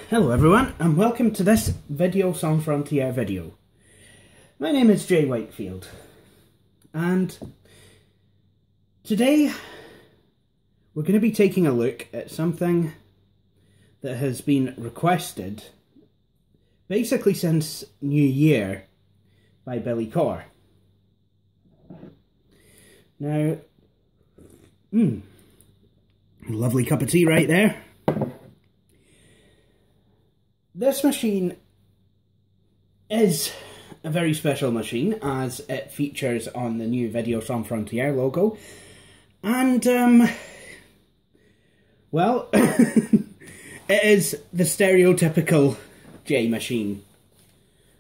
Hello everyone, and welcome to this Video Sans Frontières video. My name is Jay Whitefield, and today we're going to be taking a look at something that has been requested basically since New Year by Billy Corr. Now, lovely cup of tea right there. This machine is a very special machine as it features on the new Video Sans Frontières logo, and well, it is the stereotypical J machine.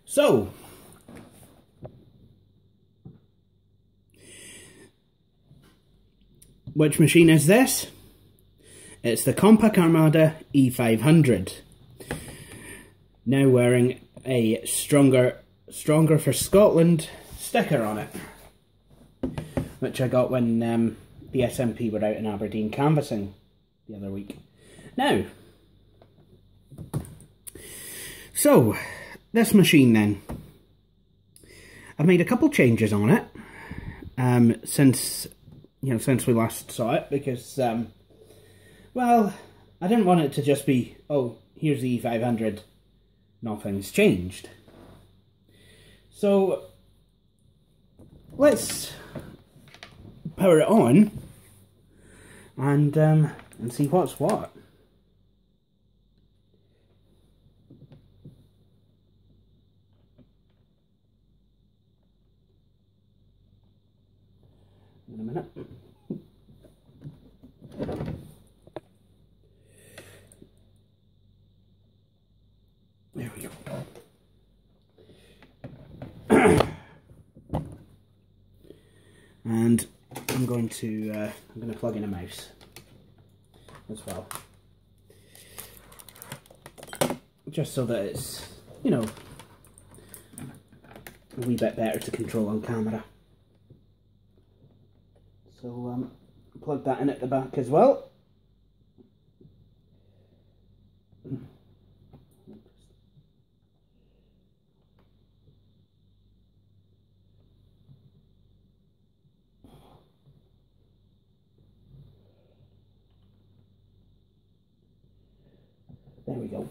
So, which machine is this? It's the Compaq Armada E500. Now wearing a stronger for Scotland sticker on it, which I got when the SMP were out in Aberdeen canvassing the other week. Now, so this machine then, I've made a couple changes on it since we last saw it, because well, I didn't want it to just be, oh, here's the E500. Nothing's changed. So let's power it on and see what's what. In a minute. There we go. And I'm going to plug in a mouse as well, just so that it's, you know, a wee bit better to control on camera. So plug that in at the back as well. There we go.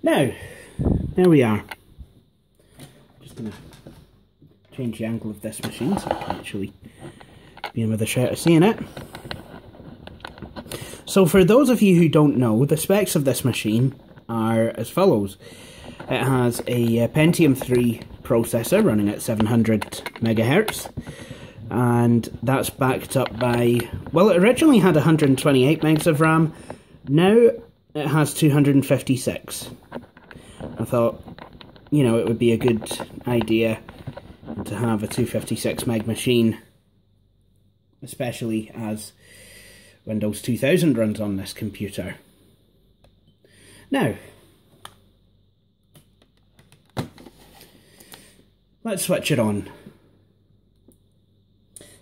Now, there we are. Just going to change the angle of this machine so I can actually be in with a shot of seeing it. So for those of you who don't know, the specs of this machine are as follows. It has a Pentium 3 processor running at 700 megahertz. And that's backed up by, well, it originally had 128 megs of RAM. Now it has 256. I thought, you know, it would be a good idea to have a 256 meg machine, especially as Windows 2000 runs on this computer. Now, let's switch it on.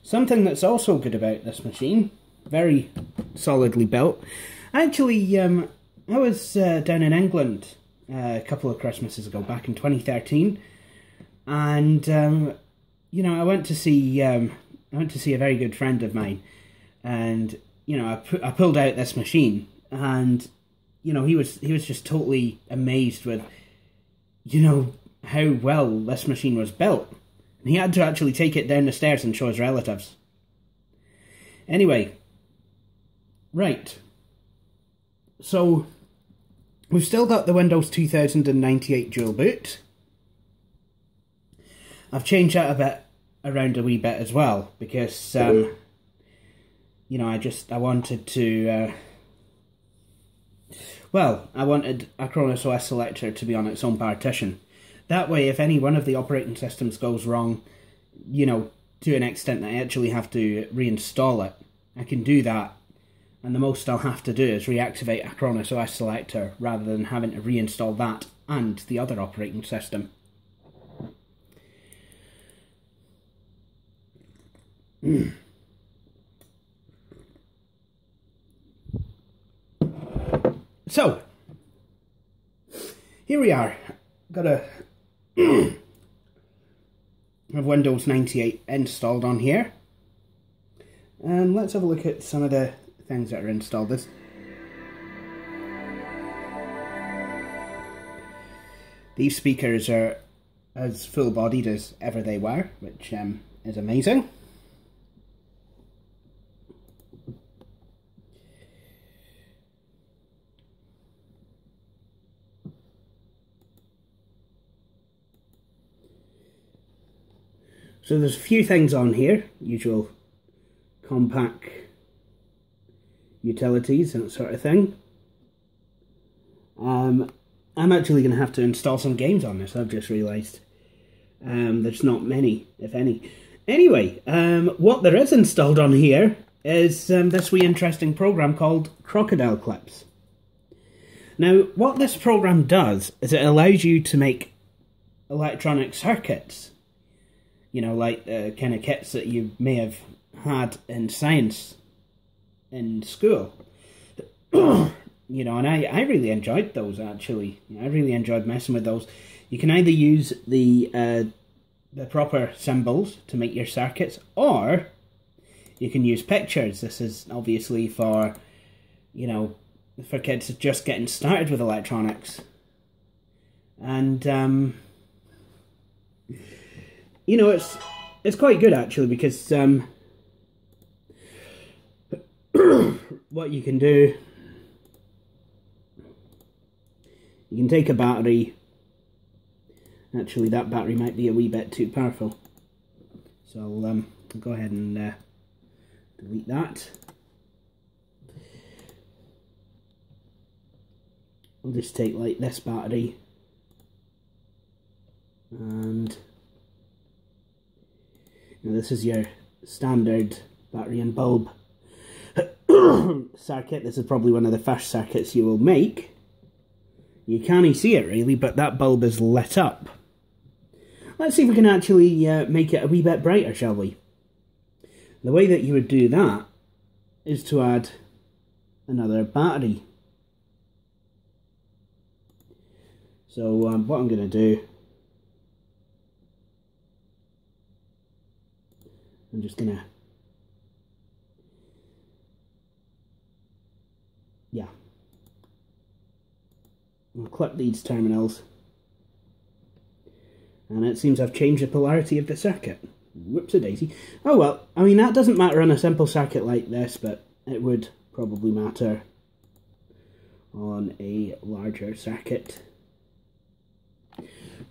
Something that's also good about this machine, very solidly built. Actually, I was down in England a couple of Christmases ago, back in 2013, and you know, I went to see a very good friend of mine, and you know, I pulled out this machine, and you know, he was just totally amazed with, you know, how well this machine was built, and he had to actually take it down the stairs and show his relatives. Anyway, right. So, we've still got the Windows 2098 dual boot. I've changed that a bit around a wee bit as well, because, you know, I wanted to, well, I wanted Acronis OS Selector to be on its own partition. That way, if any one of the operating systems goes wrong, you know, to an extent that I actually have to reinstall it, I can do that. And the most I'll have to do is reactivate Acronis OS Selector rather than having to reinstall that and the other operating system. So, here we are. Got a have Windows 98 installed on here. And let's have a look at some of the things that are installed. These speakers are as full-bodied as ever they were, which is amazing. So there's a few things on here, usual Compaq utilities and that sort of thing. I'm actually going to have to install some games on this, I've just realised. There's not many, if any. Anyway, what there is installed on here is this wee interesting program called Crocodile Clips. Now, what this program does is it allows you to make electronic circuits. You know, like the kind of kits that you may have had in science in school. You know, and I really enjoyed those, actually. I really enjoyed messing with those. You can either use the proper symbols to make your circuits, or you can use pictures. This is obviously for, you know, for kids just getting started with electronics. And, you know, it's quite good, actually, because what you can do, you can take a battery. Actually, that battery might be a wee bit too powerful, so I'll go ahead and delete that. I'll just take like this battery, and now this is your standard battery and bulb circuit. This is probably one of the first circuits you will make. You can't see it really, but that bulb is lit up. Let's see if we can actually make it a wee bit brighter, shall we? The way that you would do that is to add another battery. So what I'm going to do, I'm just going to, yeah, I'll clip these terminals, and it seems I've changed the polarity of the circuit. Whoops-a-daisy. Oh well, I mean that doesn't matter on a simple circuit like this, but it would probably matter on a larger circuit.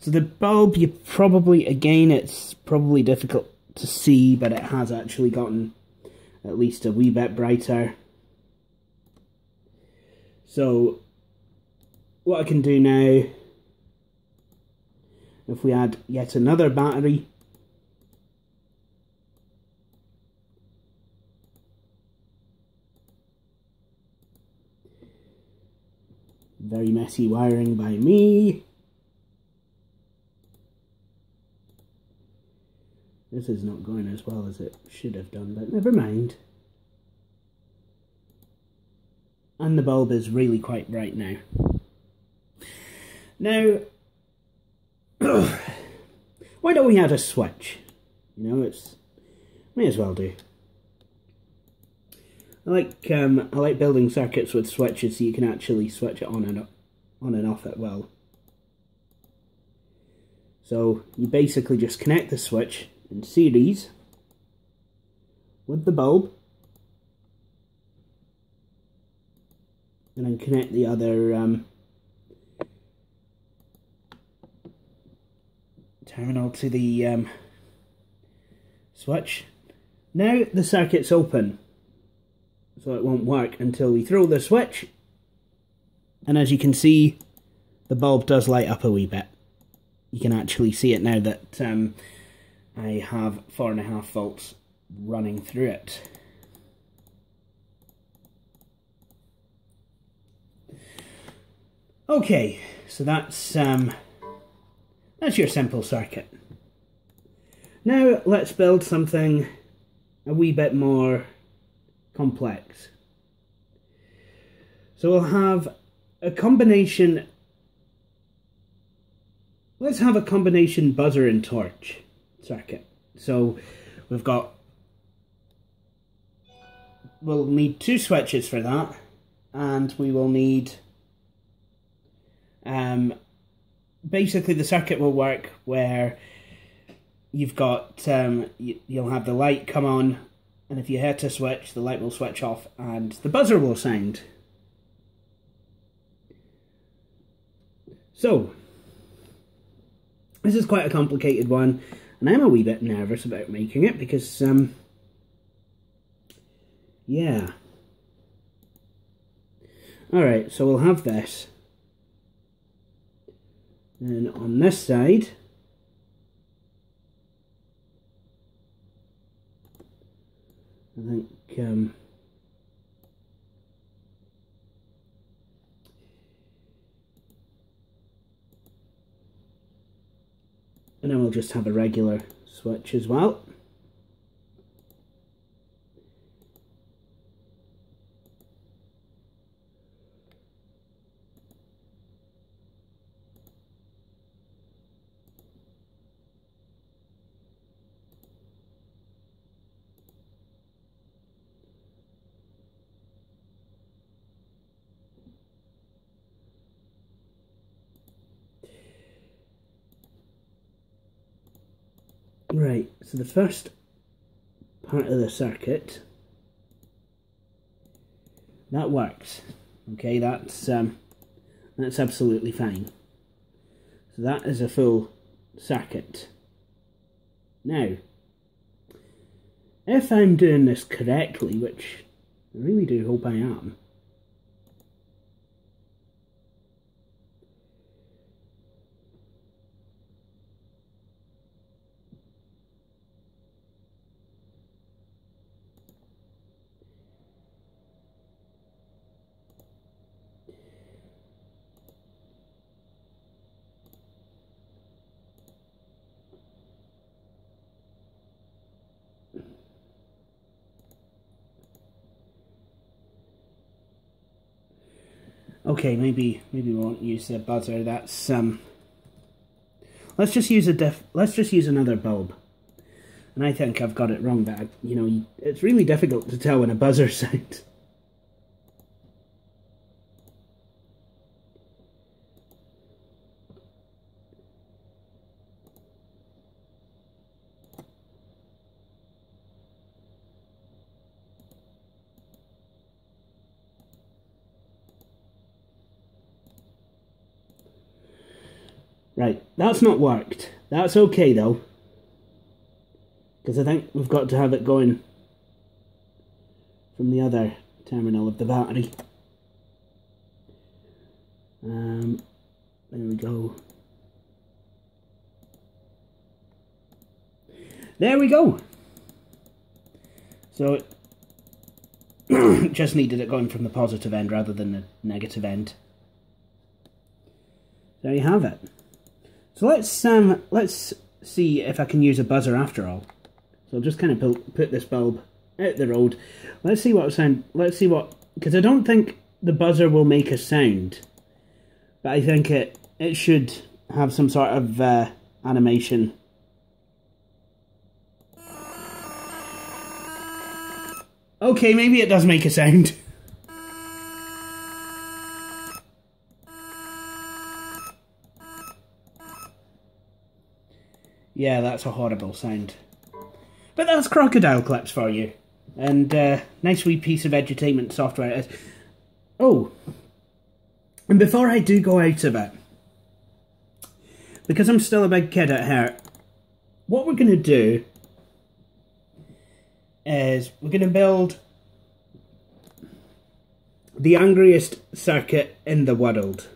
So the bulb, you probably, again, it's probably difficult to see, but it has actually gotten at least a wee bit brighter. So what I can do now, if we add yet another battery, very messy wiring by me. This is not going as well as it should have done, but never mind. And the bulb is really quite bright now. Now, why don't we add a switch? You know, it's may as well do. I like building circuits with switches so you can actually switch it on and off at will. So you basically just connect the switch in series with the bulb, and then connect the other terminal to the switch. Now the circuit's open, so it won't work until we throw the switch, and as you can see, the bulb does light up a wee bit. You can actually see it now that I have 4.5 volts running through it. Okay, so that's your simple circuit. Now let's build something a wee bit more complex. So we'll have a combination. Let's have a combination buzzer and torch circuit. So we've got, we'll need 2 switches for that, and we will need, basically the circuit will work where you've got, you'll have the light come on, and if you hit a switch, the light will switch off and the buzzer will sound. So, this is quite a complicated one, and I'm a wee bit nervous about making it because, yeah. Alright, so we'll have this. Then on this side, I think, and then we'll just have a regular switch as well. Right, so the first part of the circuit, that works. Okay, that's absolutely fine. So that is a full circuit. Now, if I'm doing this correctly, which I really do hope I am, okay, maybe we won't use the buzzer. That's let's just use another bulb. And I think I've got it wrong, but you know, it's really difficult to tell when a buzzer sounds. Right, that's not worked. That's okay though, because I think we've got to have it going from the other terminal of the battery. There we go. There we go. So it just needed it going from the positive end rather than the negative end. There you have it. So let's see if I can use a buzzer after all. So I'll just kind of put this bulb out the road. Let's see what sound. Let's see what, because I don't think the buzzer will make a sound, but I think it should have some sort of animation. Okay, maybe it does make a sound. Yeah, that's a horrible sound. But that's crocodile clips for you. And nice wee piece of edutainment software it is. Oh, and before I do go out of it, because I'm still a big kid at heart, what we're going to do is we're going to build the angriest circuit in the world.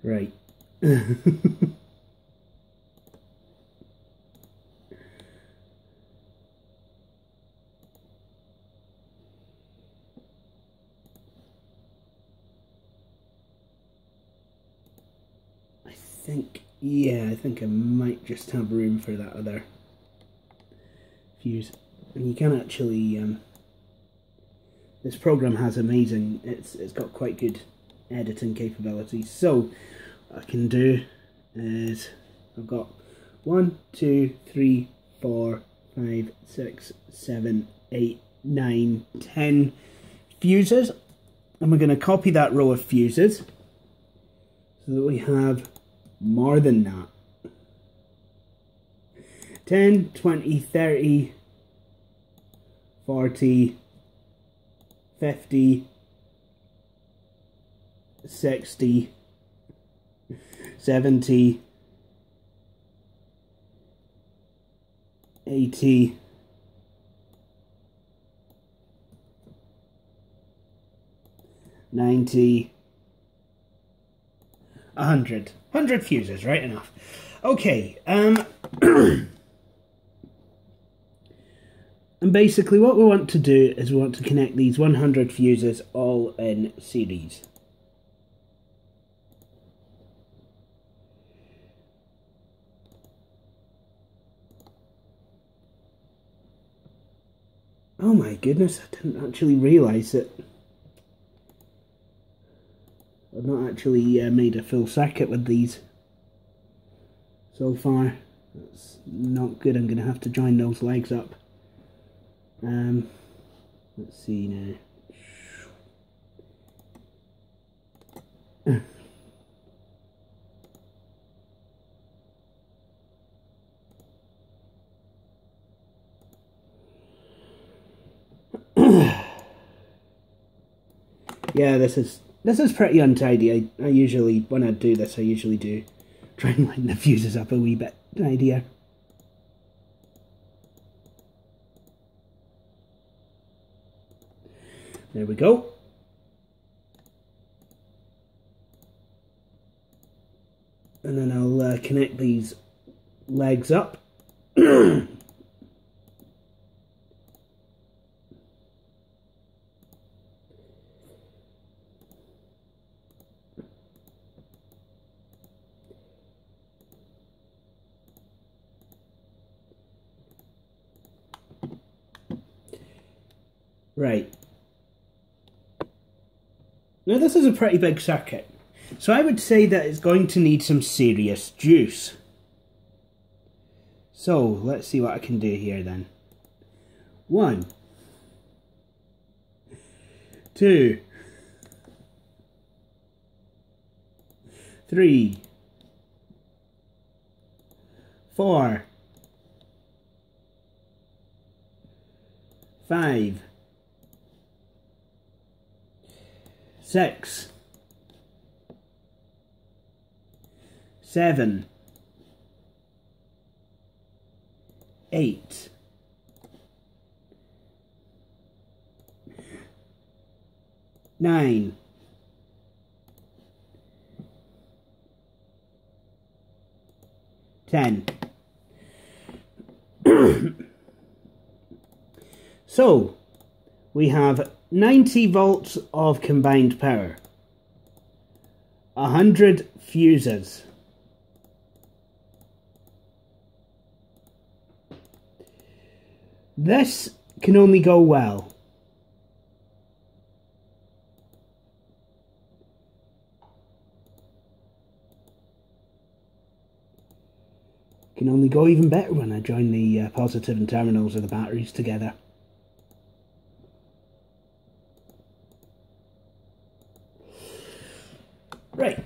Right. I think I might just have room for that other fuse. And you can actually, this program has amazing, it's got quite good editing capabilities. So what I can do is, I've got 1, 2, 3, 4, 5, 6, 7, 8, 9, 10 fuses, and we're going to copy that row of fuses so that we have more than that. 10, 20, 30, 40, 50, 60, 70, 80, 90, 100. 100 fuses, right enough. Okay, and basically what we want to do is we want to connect these 100 fuses all in series. Oh my goodness, I didn't actually realise that I've not actually made a full circuit with these so far. That's not good. I'm going to have to join those legs up. Let's see now. Yeah, this is pretty untidy. I usually, when I do this, I usually do try and line the fuses up a wee bit tidier. There we go. And then I'll connect these legs up. Right. Now this is a pretty big circuit, so I would say that it's going to need some serious juice. So let's see what I can do here then. 1, 2, 3, 4, 5, 6, 7, 8, 9, 10. So we have 90 volts of combined power, 100 fuses, this can only go well. Can only go even better when I join the positive and terminals of the batteries together. Right.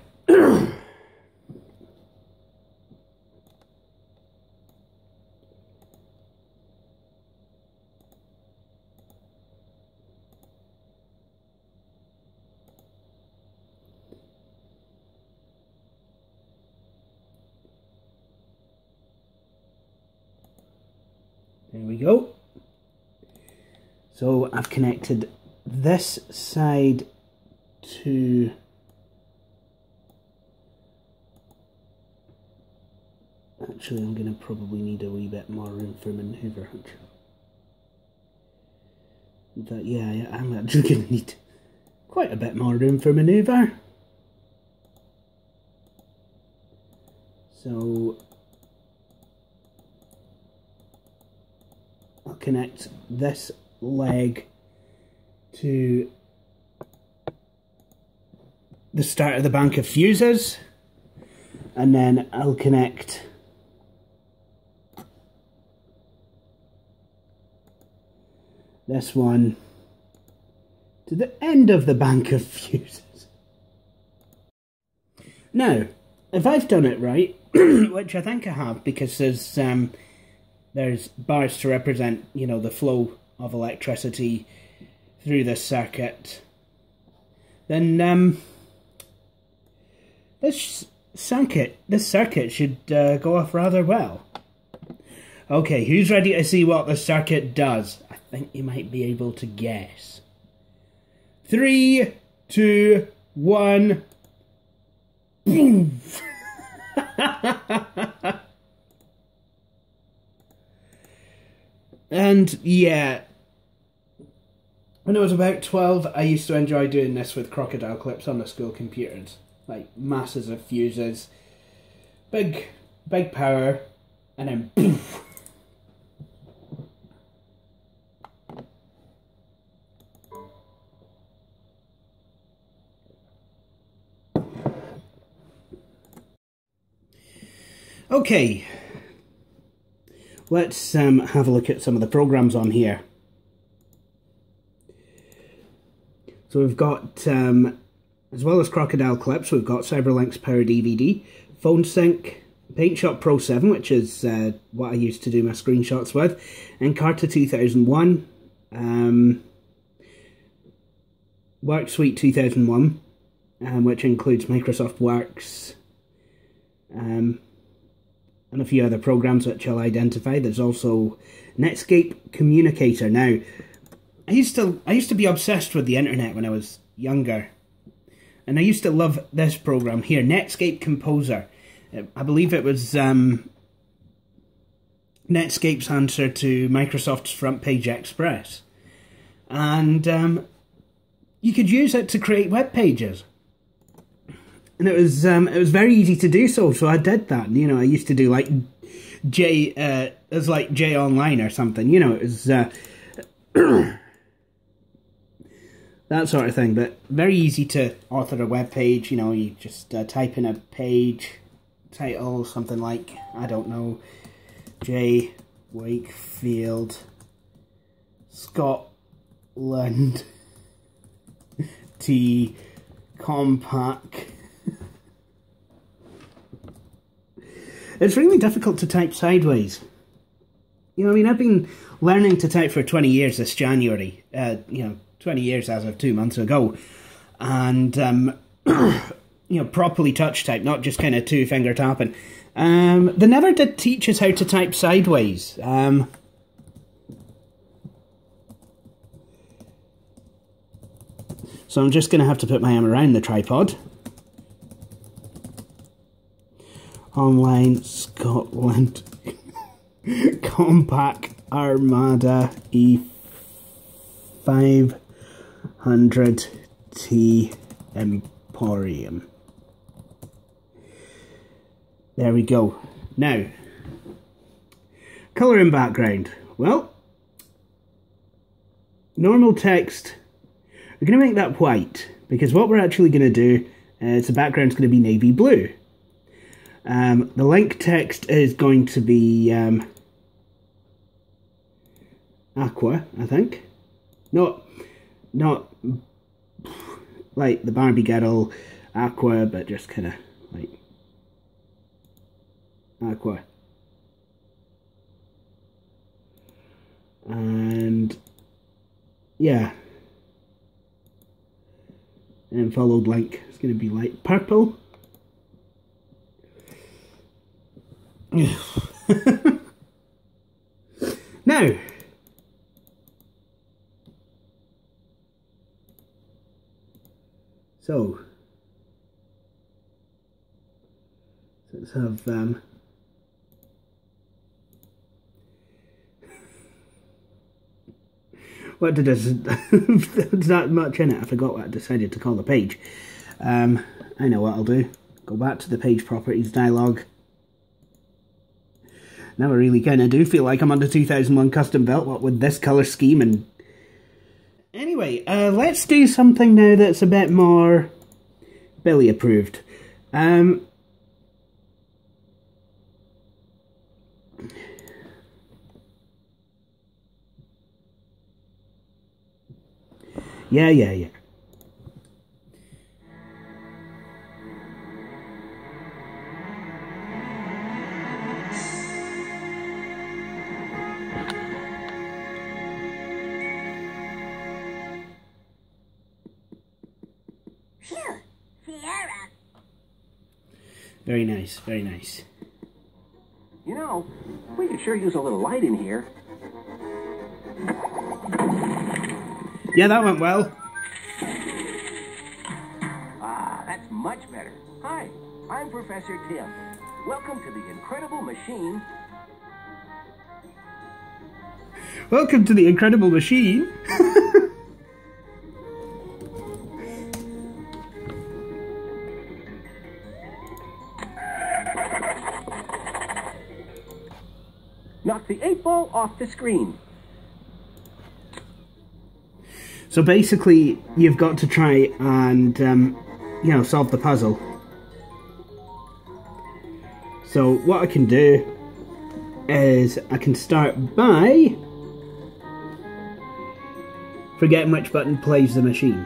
There we go. So I've connected this side to actually, I'm going to probably need a wee bit more room for manoeuvre. But yeah, I'm actually going to need quite a bit more room for manoeuvre. So I'll connect this leg to the start of the bank of fuses, and then I'll connect this one to the end of the bank of fuses. Now, if I've done it right, which I think I have, because there's bars to represent, you know, the flow of electricity through this circuit, then this circuit should go off rather well. Okay, who's ready to see what the circuit does? I think you might be able to guess. 3, 2, 1. Boom! And yeah, when I was about 12, I used to enjoy doing this with crocodile clips on the school computers. Like masses of fuses, big power, and then boom. Okay, let's have a look at some of the programs on here. So we've got, as well as crocodile clips, we've got Cyberlink's Power DVD, Phone Sync, PaintShop Pro 7, which is what I used to do my screenshots with, Encarta 2001, WorkSuite 2001, which includes Microsoft Works, and a few other programs which I'll identify. There's also Netscape Communicator. Now, I used to be obsessed with the internet when I was younger, and I used to love this program here, Netscape Composer. I believe it was Netscape's answer to Microsoft's Front Page Express, and you could use it to create web pages. And it was very easy to do so I did that. You know, I used to do like it was like J Online or something. You know, it was that sort of thing. But very easy to author a web page. You know, you just type in a page title, something like, I don't know, J Wakefield Scotland T Compaq. It's really difficult to type sideways. You know, I mean, I've been learning to type for 20 years this January. 20 years as of 2 months ago. And, properly touch type, not just kind of two-finger tapping. They never did teach us how to type sideways. So I'm just going to have to put my arm around the tripod. Online Scotland Compaq Armada E500 T Emporium. There we go. Now, colour and background. Well, normal text, we're going to make that white, because what we're actually going to do is the background's going to be navy blue. The link text is going to be aqua, I think. Not like the Barbie girl aqua, but just kind of like aqua. And yeah. And then followed link. It's going to be light purple. Now, so let's have what did this? There's not much in it. I forgot what I decided to call the page. I know what I'll do. Go back to the page properties dialog. Now I really kind of do feel like I'm on the 2001 custom belt, what with this colour scheme and... Anyway, let's do something now that's a bit more Billy approved. Yeah. Here Sierra. Very nice, very nice. You know, we could sure use a little light in here. Yeah, that went well. Ah, that's much better. Hi, I'm Professor Tim. Welcome to the Incredible Machine. Welcome to the Incredible Machine. Knock the 8-ball off the screen. So basically, you've got to try and, you know, solve the puzzle. So what I can do is I can start by forgetting which button plays the machine.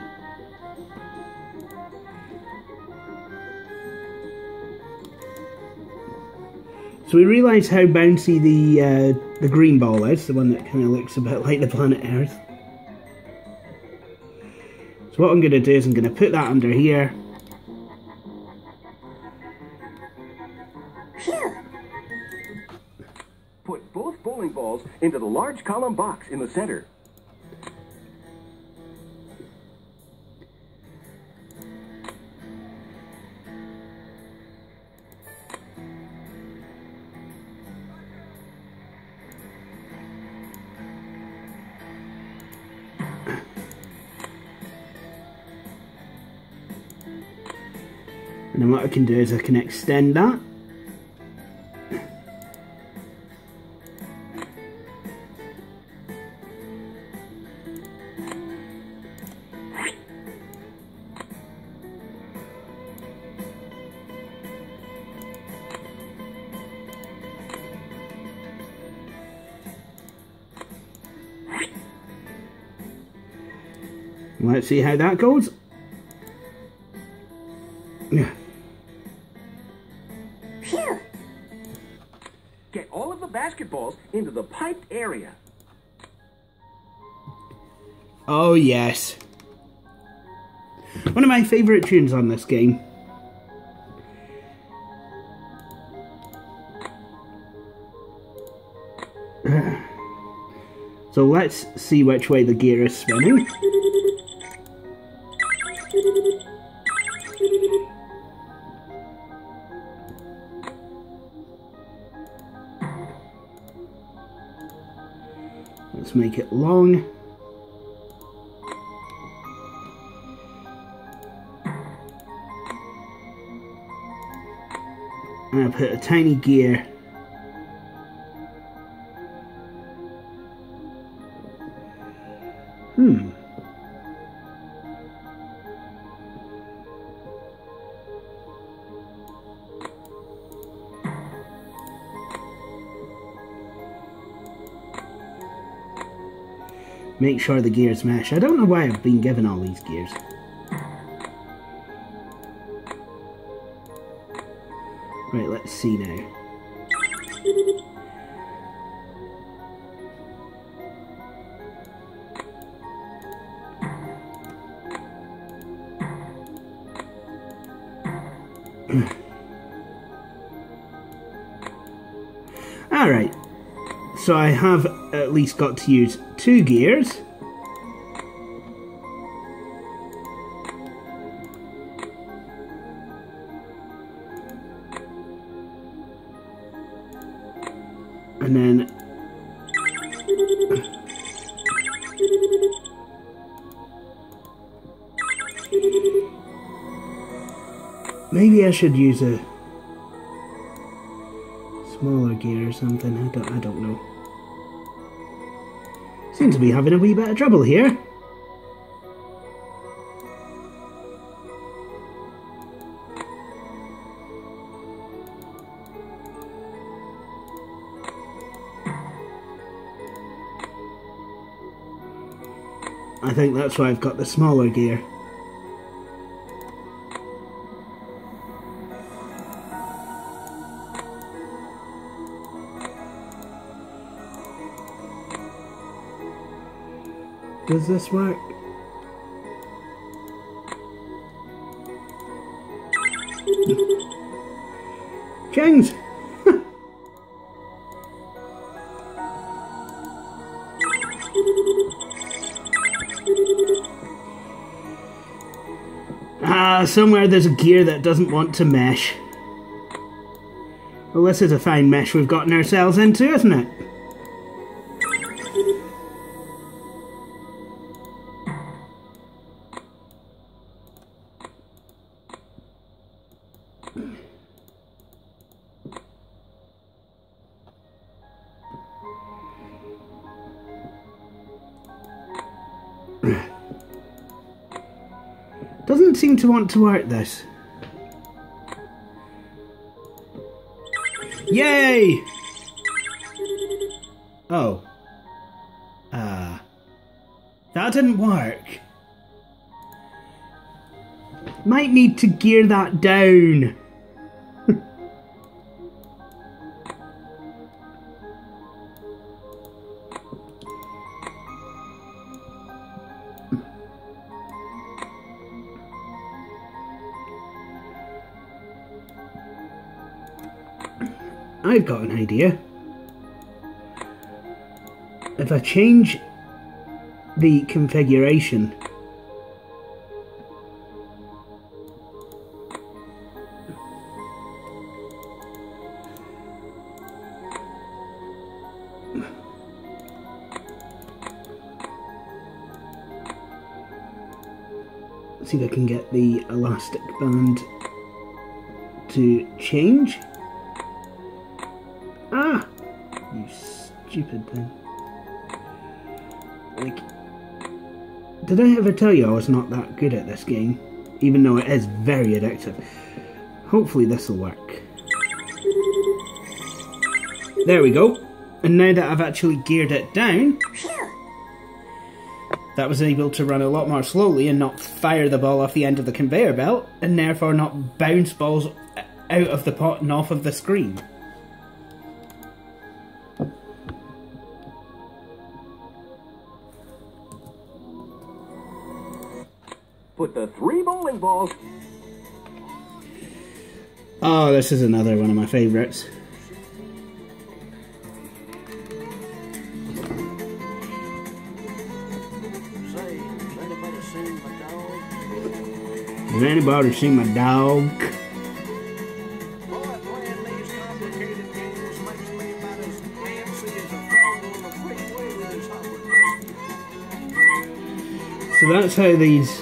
So we realise how bouncy the green ball is, the one that kind of looks a bit like the planet Earth. So what I'm going to do is I'm going to put that under here. Put both bowling balls into the large column box in the center. And then what I can do is I can extend that. Let's see how that goes. Yeah. Get all of the basketballs into the piped area. Oh yes. One of my favourite tunes on this game. So let's see which way the gear is spinning. Let's make it long. And I'll put a tiny gear. Make sure the gears mesh. I don't know why I've been given all these gears. Right, let's see now. Alright, so I have at least got to use 2 gears. And then maybe I should use a Smaller gear or something, I don't know. Seems to be having a wee bit of trouble here. I think that's why I've got the smaller gear. Does this work? James! Somewhere there's a gear that doesn't want to mesh. Well, this is a fine mesh we've gotten ourselves into, isn't it? Doesn't seem to want to work, this. Yay! Oh. That didn't work. Might need to gear that down. I've got an idea. If I change the configuration, see if I can get the elastic band to change. Ah! You stupid thing. Like, did I ever tell you I was not that good at this game? Even though it is very addictive. Hopefully this will work. There we go. And now that I've actually geared it down, that was able to run a lot more slowly and not fire the ball off the end of the conveyor belt, and therefore not bounce balls out of the pot and off of the screen. Put the 3 bowling balls. Oh, this is another one of my favourites. Has anybody seen my dog? So that's how these...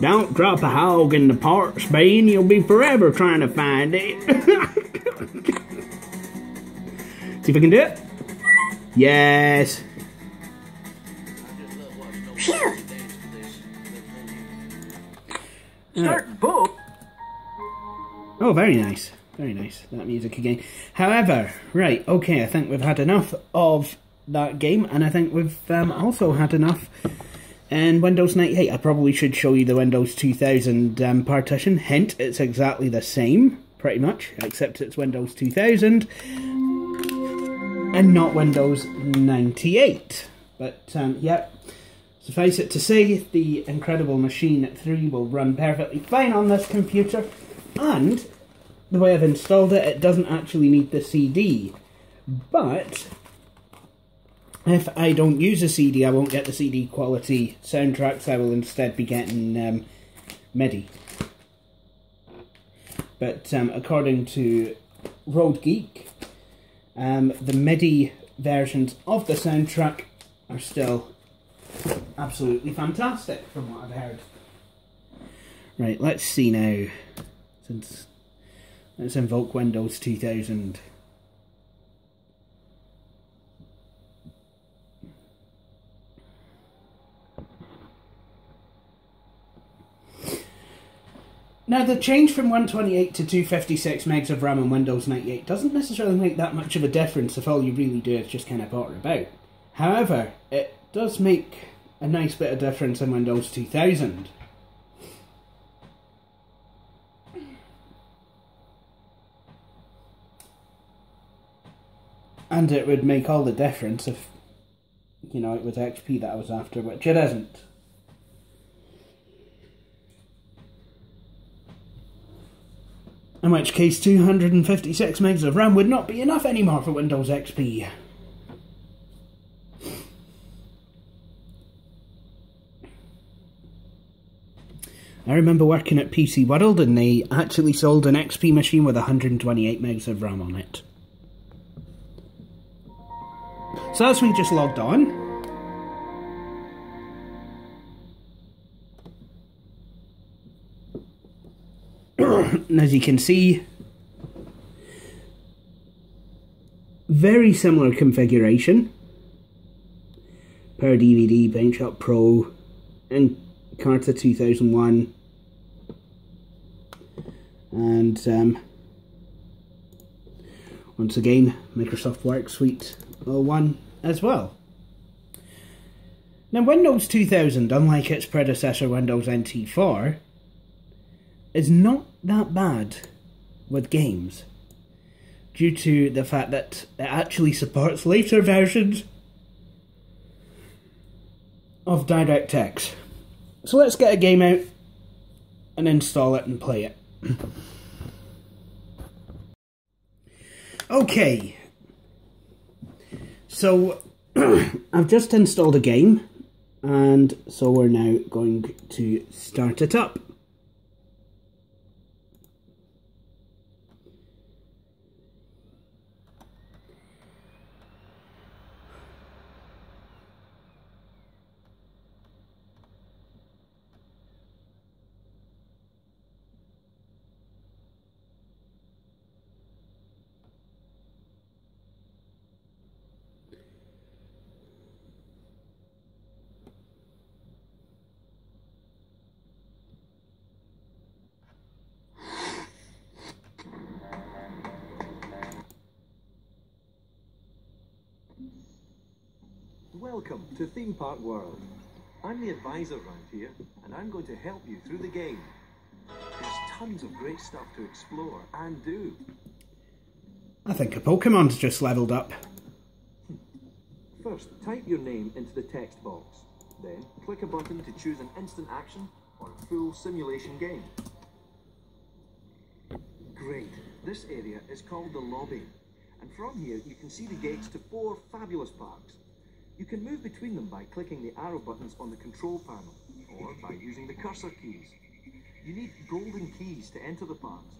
Don't drop a hog in the parts bin, you'll be forever trying to find it. See if I can do it. Yes. Start boom. Oh, very nice. Very nice, that music again. However, right, okay, I think we've had enough of that game, and I think we've also had enough in Windows 98. I probably should show you the Windows 2000 partition. Hint, it's exactly the same, pretty much, except it's Windows 2000 and not Windows 98. But, yeah, suffice it to say, the Incredible Machine 3 will run perfectly fine on this computer, and the way I've installed it, it doesn't actually need the CD. But If I don't use a CD, I won't get the CD quality soundtracks. I will instead be getting MIDI. But according to Road Geek, the MIDI versions of the soundtrack are still absolutely fantastic from what I've heard. Right, let's see now. Let's invoke Windows 2000. Now, the change from 128 to 256 megs of RAM on Windows 98 doesn't necessarily make that much of a difference if all you really do is just kind of potter about. However, it does make a nice bit of difference in Windows 2000. And it would make all the difference if, you know, it was XP that I was after, which it isn't. In which case 256 megs of RAM would not be enough anymore for Windows XP. I remember working at PC World and they actually sold an XP machine with 128 megs of RAM on it. So as we just logged on, and as you can see, very similar configuration per DVD, BenchUp Pro, and Carta 2001, and once again Microsoft Work Suite 01 as well. Now, Windows 2000, unlike its predecessor Windows NT4, is not that bad with games, due to the fact that it actually supports later versions of DirectX. So let's get a game out and install it and play it. Okay, so I've just installed a game, and so we're now going to start it up. Welcome to Theme Park World. I'm the advisor around here, and I'm going to help you through the game. There's tons of great stuff to explore and do. I think a Pokemon's just leveled up. First, type your name into the text box. Then, click a button to choose an instant action or a full simulation game. Great. This area is called the lobby. And from here, you can see the gates to 4 fabulous parks. You can move between them by clicking the arrow buttons on the control panel, or by using the cursor keys. You need golden keys to enter the parks.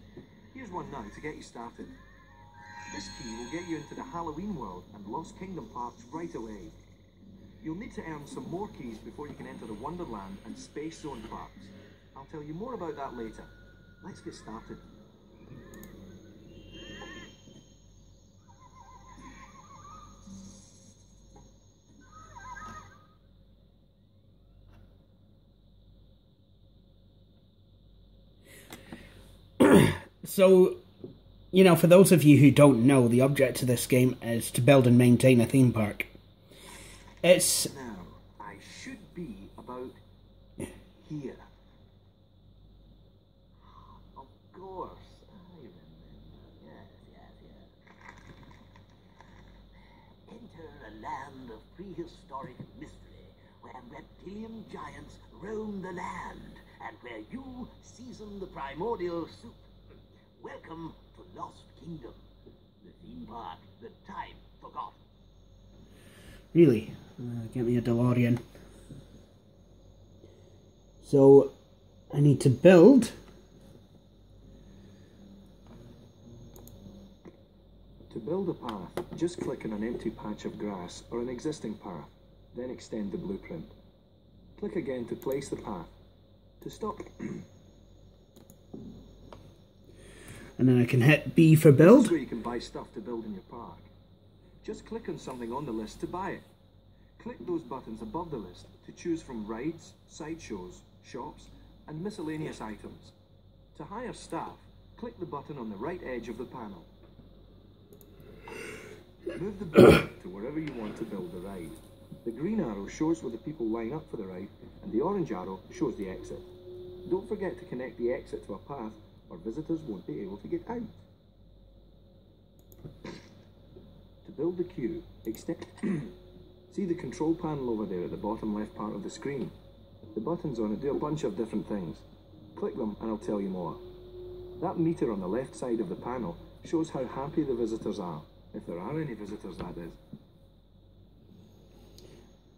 Here's one now to get you started. This key will get you into the Halloween World and Lost Kingdom parks right away. You'll need to earn some more keys before you can enter the Wonderland and Space Zone parks. I'll tell you more about that later. Let's get started. So, you know, for those of you who don't know, the object of this game is to build and maintain a theme park. It's... Now, I should be about here. Of course, I remember. Yes. Enter a land of prehistoric mystery, where reptilian giants roam the land, and where you season the primordial soup. Welcome to Lost Kingdom, the theme park that time forgot. Really. Get me a DeLorean. So, I need to build. To build a path, just click on an empty patch of grass or an existing path, then extend the blueprint. Click again to place the path. To stop. And then I can hit B for build. This is where you can buy stuff to build in your park. Just click on something on the list to buy it. Click those buttons above the list to choose from rides, sideshows, shops, and miscellaneous items. To hire staff, click the button on the right edge of the panel. Move the button to wherever you want to build the ride. The green arrow shows where the people line up for the ride, and the orange arrow shows the exit. Don't forget to connect the exit to a path, or visitors won't be able to get out. To build the queue, see the control panel over there at the bottom left part of the screen. The buttons on it do a bunch of different things. Click them and I'll tell you more. That meter on the left side of the panel shows how happy the visitors are, if there are any visitors, that is.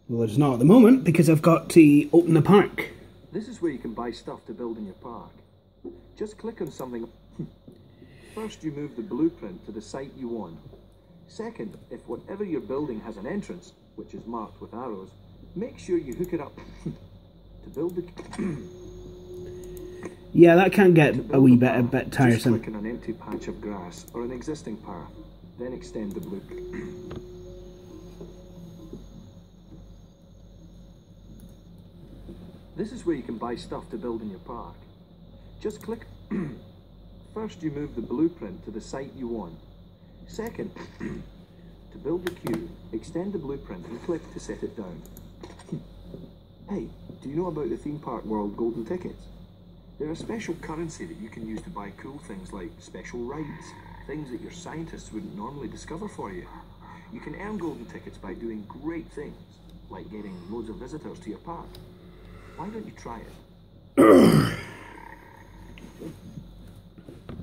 Well, there's not at the moment because I've got to open the park. This is where you can buy stuff to build in your park. Just click on something. First, you move the blueprint to the site you want. Second, if whatever you're building has an entrance, which is marked with arrows, make sure you hook it up to build the... Yeah, that can get a wee bit tiresome. Just click on an empty patch of grass or an existing path, then extend the blueprint. This is where you can buy stuff to build in your park. Just click. First, you move the blueprint to the site you want. Second, to build the queue, extend the blueprint and click to set it down. Hey, do you know about the theme park world golden tickets? They're a special currency that you can use to buy cool things like special rides, things that your scientists wouldn't normally discover for you. You can earn golden tickets by doing great things, like getting loads of visitors to your park. Why don't you try it?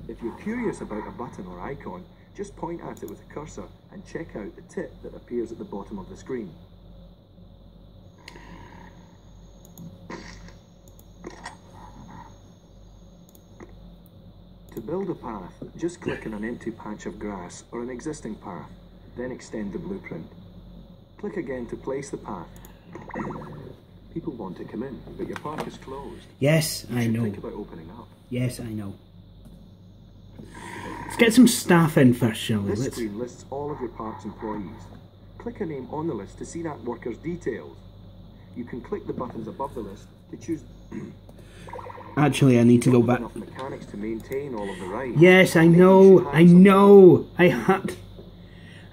If you're curious about a button or icon, just point at it with a cursor and check out the tip that appears at the bottom of the screen. To build a path, just click on an empty patch of grass or an existing path, then extend the blueprint. Click again to place the path. People want to come in, but your park is closed. Yes, I know. Think about opening up. Yes, I know. Let's get some staff in first, shall we? This screen lists all of your park's employees. Click a name on the list to see that worker's details. You can click the buttons above the list to choose... Actually, I need to go back. Enough mechanics to maintain all of the rides. Yes, I know. I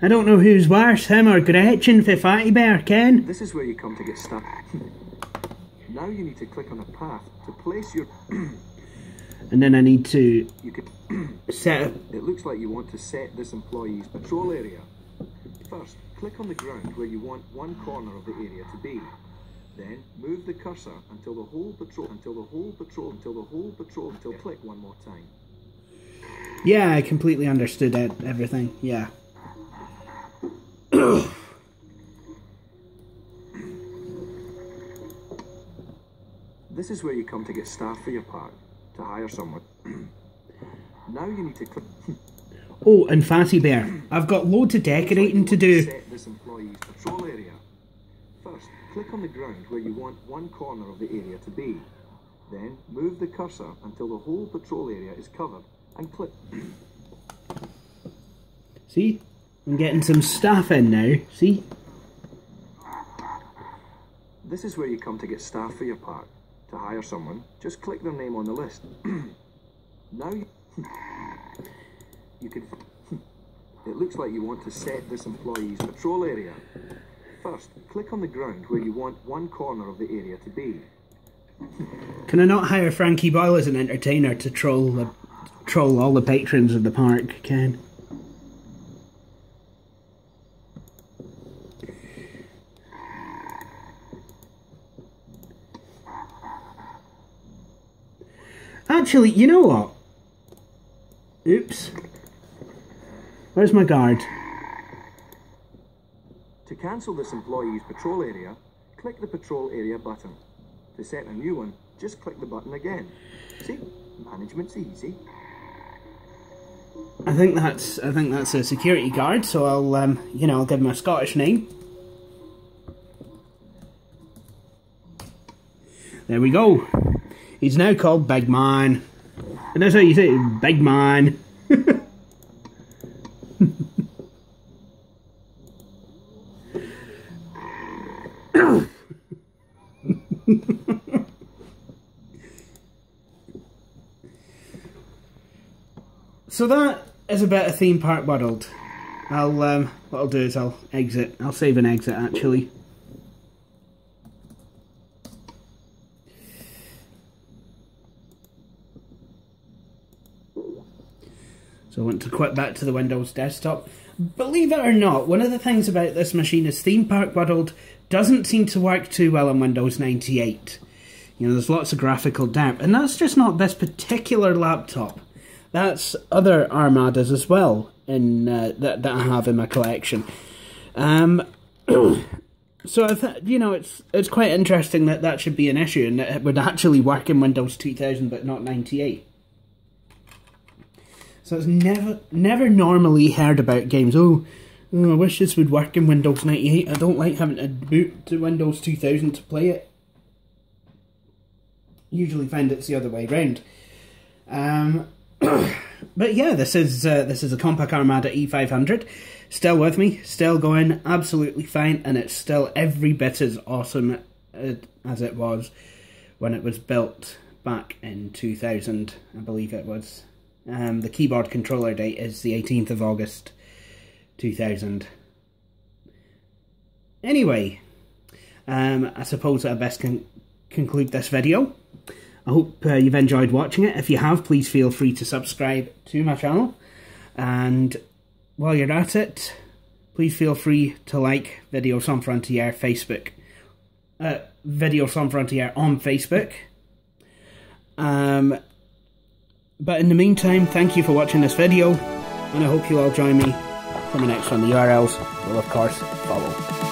don't know who's worse, him or Gretchen for Fatty Bear, Ken. This is where you come to get stuck. Now you need to click on a path to place your... And then I need to You can set up... It looks like you want to set this employee's patrol area. First, click on the ground where you want one corner of the area to be. Then move the cursor until click one more time. Yeah, I completely understood everything. Yeah. This is where you come to get staff for your park, to hire someone. Now you need to click... Oh, and Fatty Bear, I've got loads of decorating to do. Set this employee's patrol area. First, click on the ground where you want one corner of the area to be. Then move the cursor until the whole patrol area is covered and click. See? I'm getting some staff in now. See? This is where you come to get staff for your park. To hire someone, just click their name on the list. Now you can... It looks like you want to set this employee's patrol area. First, click on the ground where you want one corner of the area to be. Can I not hire Frankie Boyle as an entertainer to troll all the patrons of the park, Ken? Actually, you know what? Oops. Where's my guard? To cancel this employee's patrol area, click the patrol area button. To set a new one, just click the button again. See? Management's easy. I think that's a security guard, so I'll I'll give him a Scottish name. There we go. He's now called Big Man. And that's how you say it, Big Man. So that is a bit of theme park world. What I'll do is I'll exit. I'll save an exit actually. So I want to quit back to the Windows desktop. Believe it or not, one of the things about this machine is Theme Park World doesn't seem to work too well on Windows 98. You know, there's lots of graphical damp, and that's just not this particular laptop. That's other Armadas as well in that I have in my collection. So I thought, you know, it's quite interesting that that should be an issue and that it would actually work in Windows 2000 but not 98. So it's never normally heard about games. Oh, I wish this would work in Windows 98. I don't like having to boot to Windows 2000 to play it. Usually find it's the other way around. But yeah, this is a Compaq Armada E500. Still with me, still going absolutely fine, and it's still every bit as awesome as it was when it was built back in 2000, I believe it was. The keyboard controller date is the 18th of August 2000. Anyway, I suppose I best conclude this video. I hope you've enjoyed watching it. If you have, please feel free to subscribe to my channel. And while you're at it, please feel free to like Videos on Frontier Facebook. Videos on Frontier on Facebook. But in the meantime, thank you for watching this video, and I hope you all join me for the next one. The URLs will of course follow.